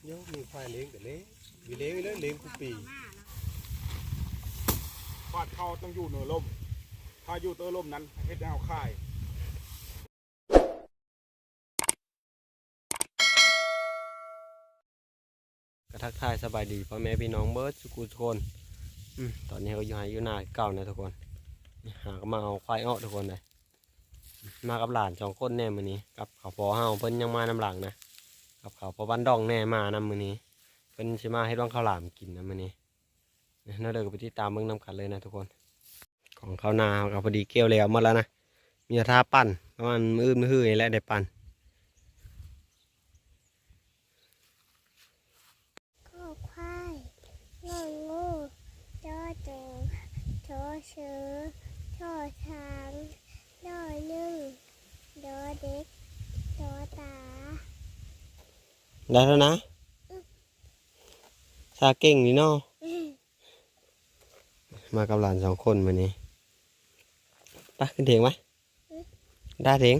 nhớ mình phải lên để lấy vì lên cụ pì บ้านเขาต้องอยู่เหนือลมถ้าอยู่เตอลมนั้นเฮ็ดแนวค่ายกระทักทายสบายดีพ่อแม่พี่น้องเบิร์ดสุกุทุกคนตอนนี้เขาอยู่นาเก่านะทุกคนหาก็มาเอาควายอ้อทุกคนเลยมากับหลาน2 คนแน่มื้อนี้กับเขาพอเฮาเพิ่นยังมานำหลังนะกับเขาพอบ้านดองแน่มานำมื้อนี้เพิ่นสิมาให้ร่องข้าวหลามกินนะมื้อนี้น่าเดินไปติดตามเบิ่งนำกันเลยนะทุกคนของข้าวนาเขาพอดีเกี่ยวแล้วหมดแล้วนะมีท่าปั่นประมาณมื้อหื้อๆและได้ปั่นข้อควายงองูจอจงชอเสือชอช้างดอนึ่งดอเด็กดอตา ได้แล้วนะชาเก่งนี่เนาะมากับหลาน2 คนมื้อนี้ไปขึ้นเถียงไหมได้เถียง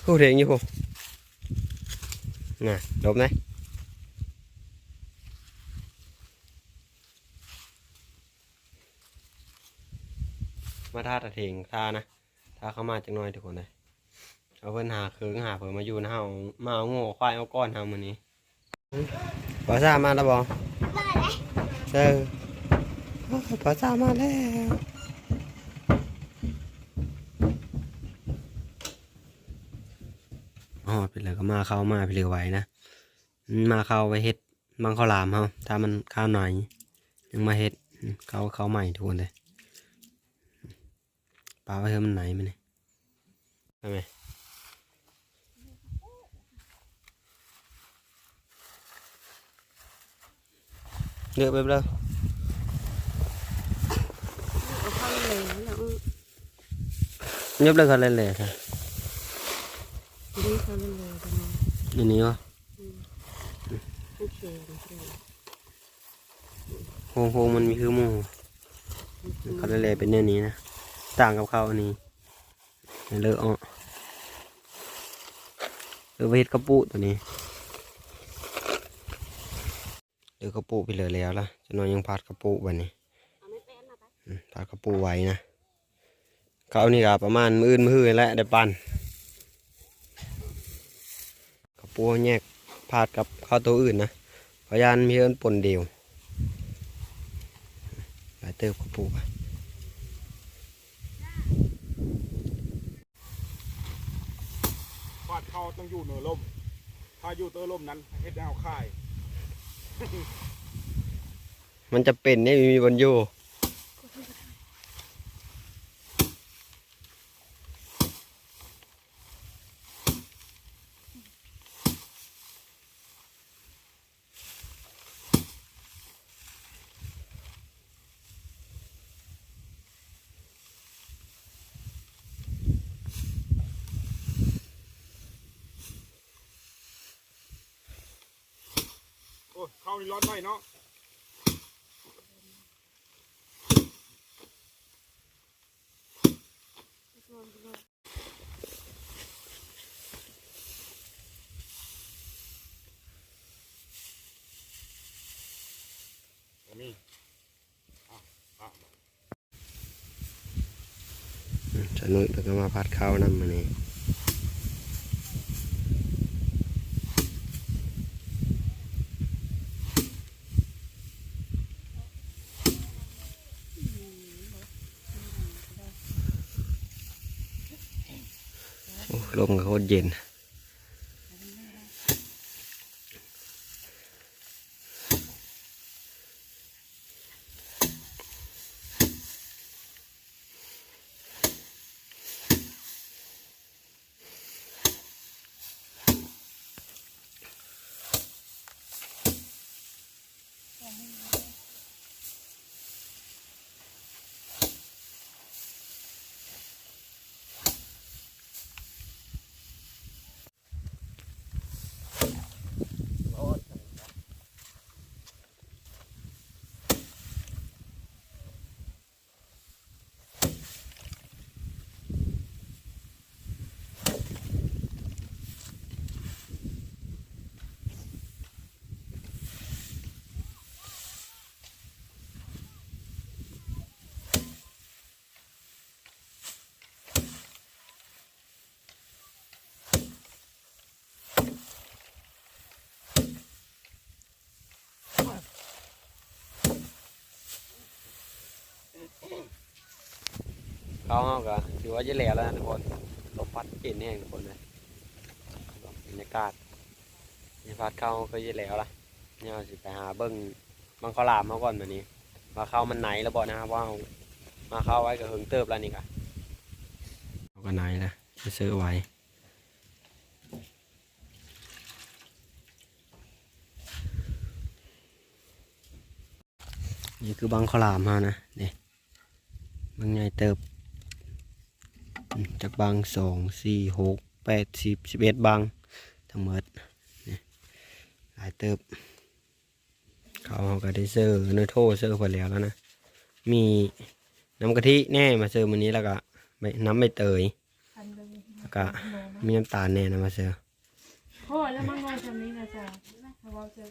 คู่เถียงอยู่คู่น่ะลบไหมมาท่าตะเถียงท่านะท่าเข้ามาจังน้อยทุกคนเลยเอาเพิ่นหาเคืองหาเพิ่นมาอยู่นะเฮามาเอาโง่ควายเอาก้อนเฮามื้อนี้ภาษามาแล้วบ่เออภาษามาแล้วอ๋อเป็นเลยก็มาเข้ามาไปเรือไหวนะมาเข้าไปเฮ็ดมังข้าวหลามเฮาถ้ามันข้าวหน่อยยังมาเฮ็ดเขาใหม่ทุกคนเลยปลาไว้เฮ้มันไหนมันนี่ใช่ไหมเลือกไปเลยnhấp lên con lên lẻ thôi nhìn ní không hồมันมีคือหมูเขาเลยเป็นแนวนี้นะต่างกับเขาอันนี้เลอะอ่ะเวทกระปุตัวนี้กระปุไปเลยแล้วล่ะจะนอนยังพัดกระปุวันนี้พัดกระปุไว้นะเขานี่ก็ประมาณมื้อแล้วได้ปั่นกระปุแยกพัดกับข้าวตัวอื่นนะพยานมีเอิ้นปนเดียวหลายเติบกระปุบ้านเขาต้องอยู่เหนือลมถ้าอยู่เตอลมนั้นเฮ็ดแนวค่าย มันจะเป็นเนี่ยมีบนโยโอ้เข้านี่ร้อนไว้เนาะมีจะนุ่ยแล้วก็มาพัดข้าวนำมานี่ลมก็โคตรเย็น เขาเฮาก็ถือว่าจะแล้วนะทุกคนลมพัดเย็นแห้งทุกคนเลยบรรยากาศบรรยากาศเขาก็จะแล้วล่ะเนี่ยเราสิไปหาเบิ้งบังข้าวหลามเขาก่อนแบบนี้ว่าเขามันไหนแล้วบอกนะครับว่าเอามาเข้าไว้กับเฮิงเติบแล้วนี่กะเขาก็ไหนแล้วจะซื้อไว้นี่คือบังข้าวหลามเขานะนี่บังใหญ่เติบจากบัง2 4 6 8 10 11บังทั้งหมดนี่หลายเติบเขาก็ได้เซอร์เนื้อโทเซอร์พอแล้วนะมีน้ำกะทิแน่มาเซอร์วันนี้แล้วก็น้ำใบเตยแล้วก็มีน้ำตาลแน่นะมาเซอร์ โอ้แล้วมังงอนทำนี้นะจ๊ะเราจะ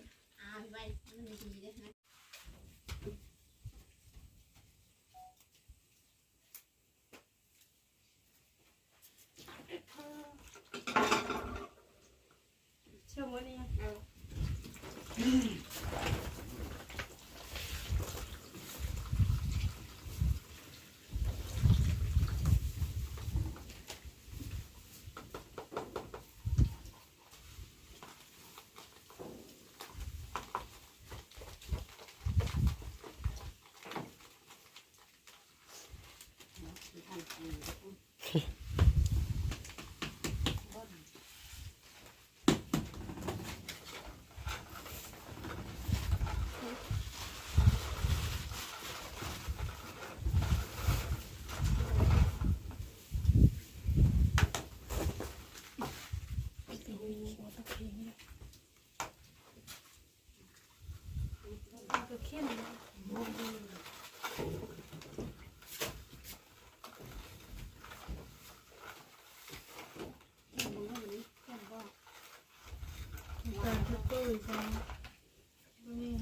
เชื่อมันนี่ก็เข้มการทุกตัวใช่นี่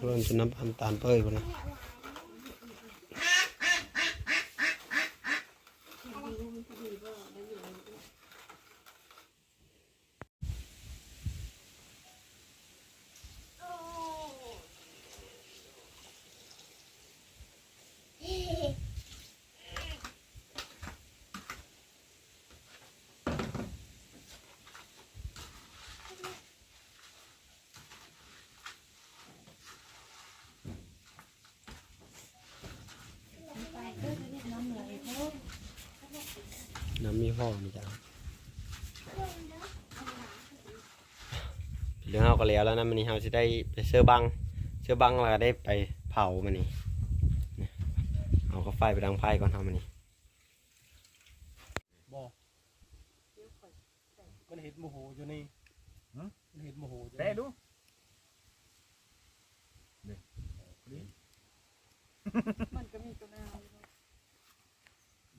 เริ่มจะน้ำตาลเปื่อยไปแล้ว น้ำมีพ่อมีจ้าเรื่องเอาก็แล้วนะมันนี่เราจะได้ไปเสื้อบังแล้วก็ได้ไปเผามันนี่เอาก็ไฟไปดังไฟก่อนทำมันนี่ บอกมันเห็ดโมโหอยู่นี่มันเห็ดโมโหอยู่ แม่ดู มันก็มีตัวนา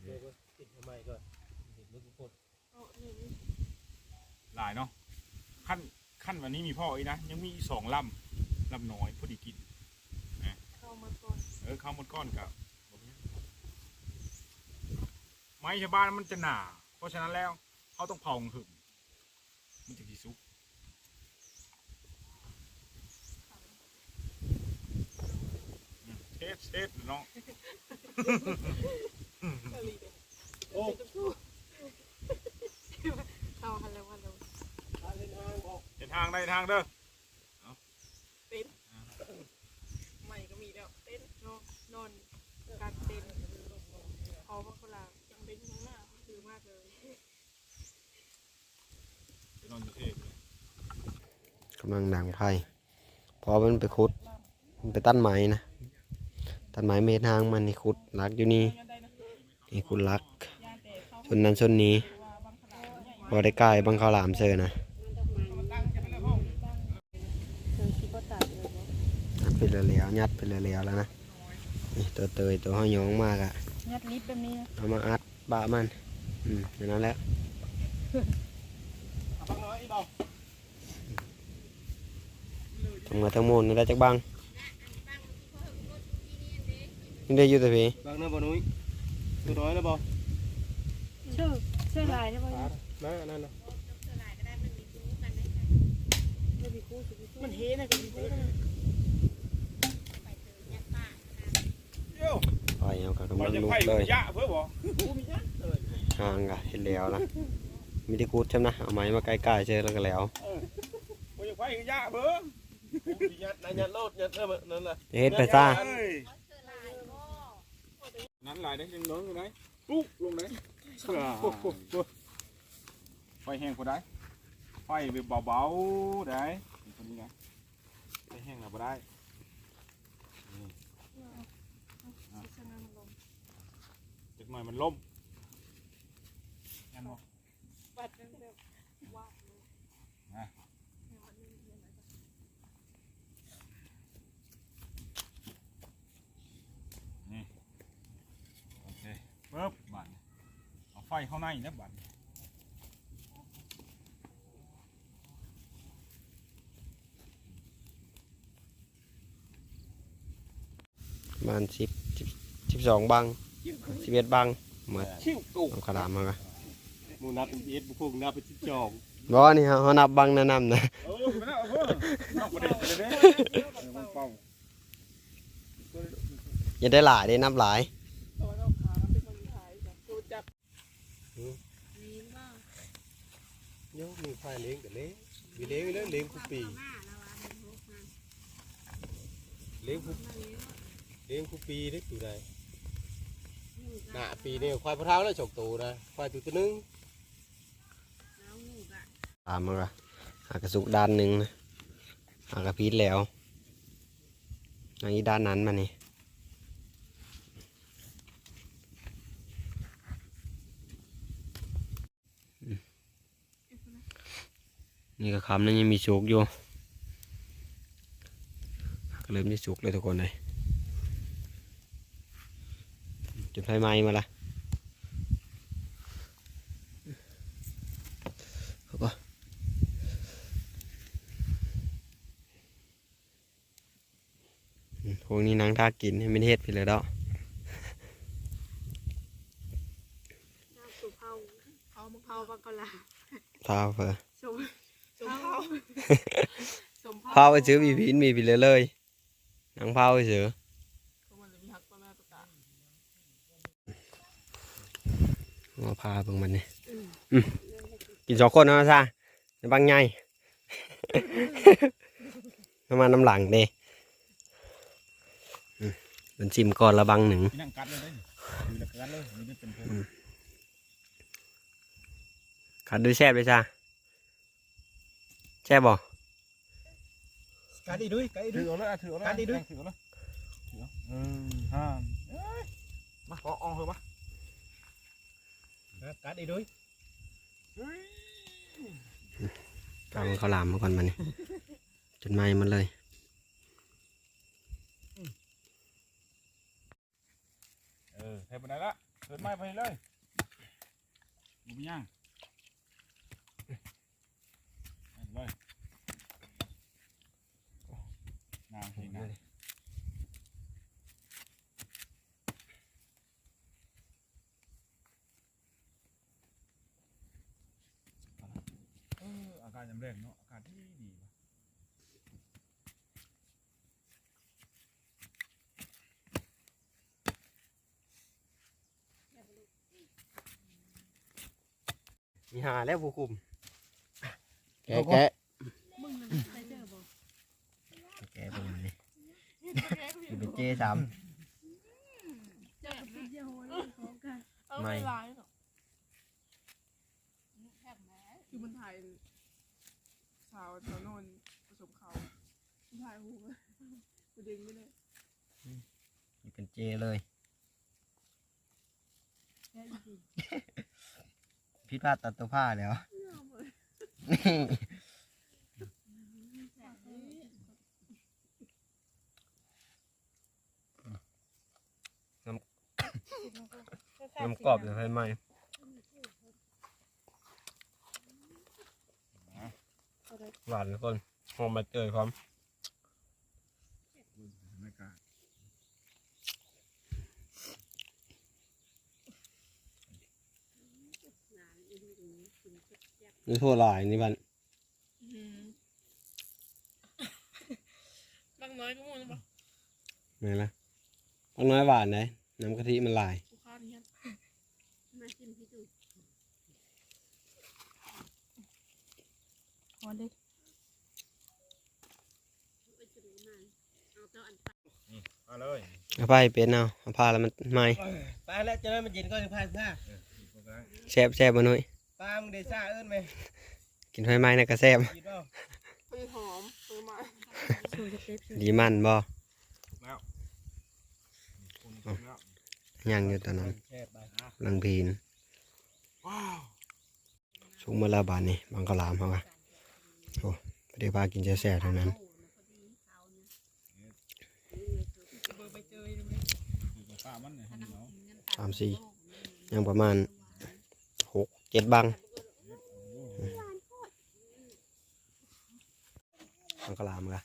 เดี๋ยวก็ติดทำไมก็เห็ดลูกกด หลายเนาะขั้นวันนี้มีพ่ออีกนะยังมี2 ลำน้อยพอดีกิน เข้ามาก่อน ข้าวหมดก้อนกับไม้ชาวบ้านมันจะหนาเพราะฉะนั้นแล้วเขาต้องเผาหึมมันจะกี่ซุกเทสเนาะ โอ้ เอาฮัลโหลฮัลโหล เห็นทางได้ทางเด้อ ใหม่ก็มีแล้วเต้นนอนการเต้นพอว่าเขาลายังเป็นข้างหน้าคือมากเลย ไปนอนอยู่เทพ กำลังดังไฟพอมันไปขุดมันไปตั้นไม้นะตั้นไม้เมทางมันนี่ขุดลักอยู่นี่นี่ขุดลักส่วนนั้นส่วนนี้พอได้ใกล้บังข้าวหลามเซอนะยัดไปเร็วๆยัดไปเร็วๆแล้วนะนี่ตัวเตยตัวห้อยยองมากอะ ยัดลิฟต์แบบนี้ เอามาอัดบะมันอย่างนั้นแหล้ว บังน้อยอีบอก ทั้งหมดทั้งมวลนี่ได้จักบังนี่ได้อยู่แต่พี่ บังน้อยบ่นุ้ยตัวน้อยนะบอก เชื่อลายใช่ไหม มานั่นนะ มันเฮนะกับพี่ อ๋อ เอาก็กำ มั ลั น ง จะ ลุก ไผ่ เลย ยะเพื่อบ่ ห่างกะเห็นแล้วนะมีที่กูดใช่ไหมเอาไม้มาใกล้ๆเจอแล้วก็แล้ว มันจะไผ่ยะเพื่อ ยัดนายยัดโลดยัดนั่นแหละ เฮ็ดไปซ่า นั้นหลายได้ยังน้องอยู่ไหนปุ๊บลงไหนไฟแห้งพอได้ไฟเบาๆได้คนนี้นะไฟแห้งแล้วพอได้จักหน่อยมันล่มงั้นบ่ ปัดกันแบบว่า โอเคปึ๊บบัดเอาไฟเข้าในนะบัด ประมาณ12บัง11บังหมด ชิวตุก เอากระดาษมาก่อน มูนับเป็นเอ็ดบุพงนับเป็นที่จอง บ่นี่เฮานับบังแนะนำนะ ไม่ได้เพิ่มนอกประเด็นเลยเนี่ยมันเป่า อย่าได้หลายได้นับหลาย ตอนเอาขาเป็นคนถ่ายแบบดูจับมีมาก โยมีไฟเลี้ยงกับเลี้ยงมีเลี้ยงแล้วเลี้ยงคุปีเลี้ยงคุปีได้ตัวใดหน้าปีนี่ควายพะเท้าแล้วฉกตูนะควายตัวนึง ตามมาก่อนหากระสุกด้านหนึ่งนะหากระพีดแล้วอันนี้ด้านนั้นมานี่นี่ก็คำนั้นยังมีสุกอยู่ก็เริ่มที่สุกเลยทุกคนเลยจุดไฟไหม้มาละพวกนี้นังท่ากินให้เป็นเฮ็ดไปเลยเนาะ น้ำสุเผาเผาบังกะลา ท่าเฟอ สมเผาสม เผาไปซื้อมีพินมีไปเลยนังเผาไปซื้อ มันจะมีหักตัวแม่ตัวตา มาพาเบิ่งมันนี่กิน2คนเนาะซ่าในบางใหญ่ ประมาณน้ำหลังเด้มันชิมก่อนละบังหนึ่ง นั่งกัดเลยดูแล้วกัดเลยนี่เป็นเพื่อน ขัดด้วยแซ่บเลยจ้าแซ่บบ่ กัดดีด้วยกัดดี ถื ด้ อ วย เอาเลยถือเอาเลยถือเอาเลยห้ามมาขออองเหรอมา กัดดีด้วย เอาข้าวหลามมาก่อนมันนี่จนไหม้มันเลย เทปไหนละเกิดไม้ไปเลยดูไปย่างเลยน้ำเองนะอากาศยังแรงเนาะอากาศดีดี มีหาแล้วผู้คุม แกะแกะ มึงมันใครเจอบ่ แกเป็นนี่อยู่เป็นเจสาม เจอเป็นเดียวเลยของกันเอาไม่ร้ายหรอกคือมันถ่ายสาวแถวนนผสมเขาถ่ายหูกูดึงไม่ได้ อยู่เป็นเจเลยพิษพลาดตัดตัวผ้าแล้วน้ำกรอบจะใช่ไหมหวานทุกคนหอมมาเจอพร้อม ไม่กล้า นี่ทั่วหลายนี่บัน บางน้อยก็มูนปะ ไหนล่ะต้องน้อยหวานไหน น้ำกะทิมันหลาย กูข้าวนี่มากินพี่ดูพอเลย มาเลย เอาไปเป็นเอาผ้าแล้วมันไหม ปลาแล้วจะนั้นมันเย็นก็จะพาผ้า แซ่บมาหน่อย ปลามึงได้ซ่าเอิ้นไหม กินไฟไหม้นะก็แซ่บ กินเปล่า ปืนหอมปืนมาสูจะเต็ม ดีมันบ่ แล้วคนกินแล้ว ยังอยู่ตอนนั้น แซ่บไป ลังพีน ว้าว ชุกมาแล้วบานนี่บางกะลามเขาอะโอ้ไม่ได้พากินแซ่บๆทั้งนั้น เบอร์ใบเตยเลยไหม คือป้ามันเนี่ยเนาะ 3-4ยังประมาณ6-7บังบางกะลามกะ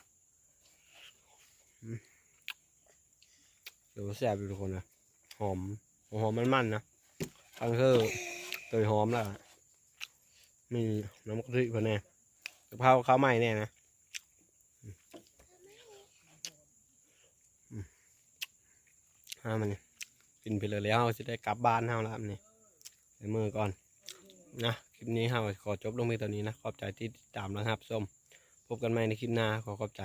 ดูแซ่บอยู่ทุกคนนะหอมมันนะอันคือตัวหอมแล้วอะมีน้ำกะทิพอแน่กะเพราข้าวไหม้แน่นะมันนี่กินไปเลยแล้วจะได้กลับบ้านเฮาแล้วนี่ในมือก่อนนะคลิปนี้เฮาขอจบลงเพียงเท่านี้นะขอบใจที่ติดตามนะครับส้มพบกันใหม่ในคลิปหน้าขอบใจ